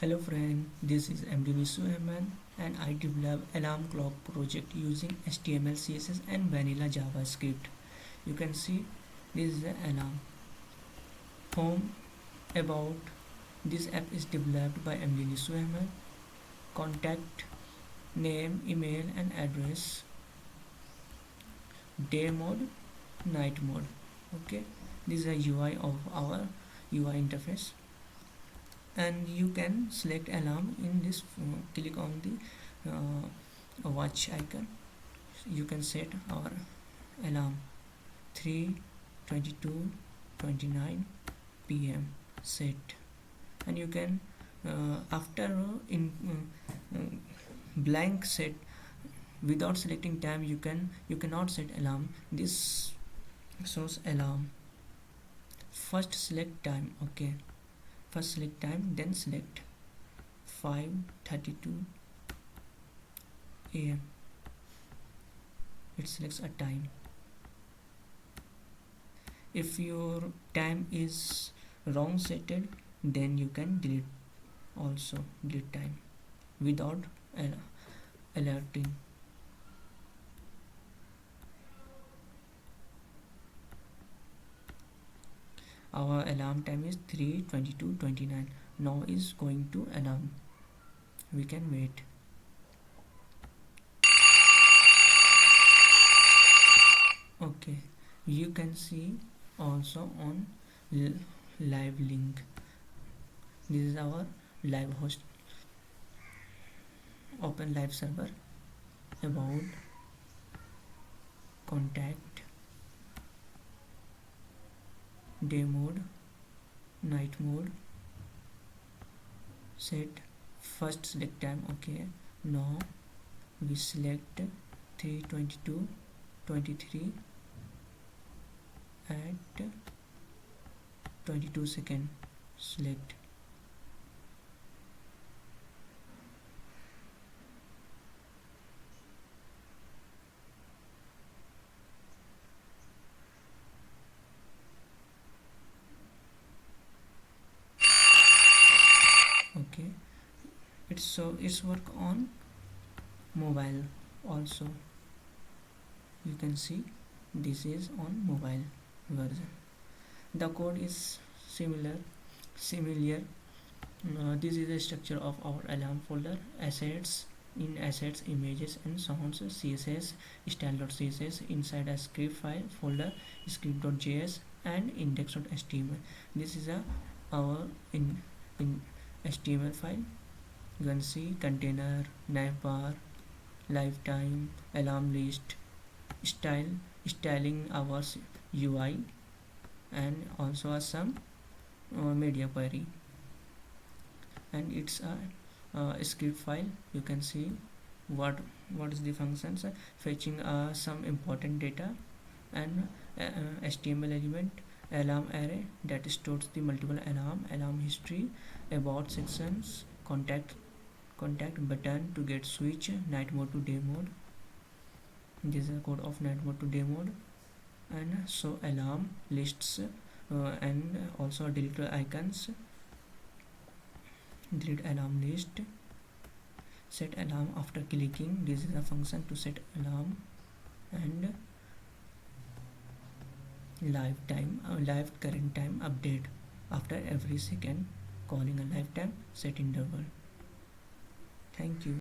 Hello friend, this is MD Nisu Ahmed and I develop alarm clock project using HTML, CSS and vanilla JavaScript. You can see this is the alarm. Home about this app is developed by MD Nisu Ahmed. Contact, name, email and address. Day mode, night mode. Okay, this is a UI of our UI interface. And you can select alarm in this click on the watch icon. You can set our alarm 3:22:29 p.m. set, and you can after in blank set without selecting time you cannot set alarm. This shows alarm. First select time. Okay, first select time, then select 5:32 a.m. It selects a time. If your time is wrong setted, then you can delete time without alerting. Our alarm time is 3:22:29. Now is going to alarm. We can wait. Okay, you can see also on live link. This is our live host. Open live server. About, contact, day mode, night mode, set first select time. Okay, now we select 3:22:23 at 22 seconds. Select. Okay, it's work on mobile also. You can see this is on mobile version. The code is similar. This is the structure of our alarm folder. Assets, in assets, images and sounds, CSS, style.css, inside a script file folder, script.js and index.html. This is our in HTML file. You can see container, navbar, lifetime, alarm list, styling our UI, and also some media query. And it's a script file. You can see what is the functions, fetching some important data, and HTML element, alarm array that stores the multiple alarm history, about sections, contact button to get switch night mode to day mode. This is a code of night mode to day mode, and so alarm lists, and also delete icons. Delete alarm list. Set alarm after clicking. This is a function to set alarm. And live current time update after every second, calling a lifetime set interval. Thank you.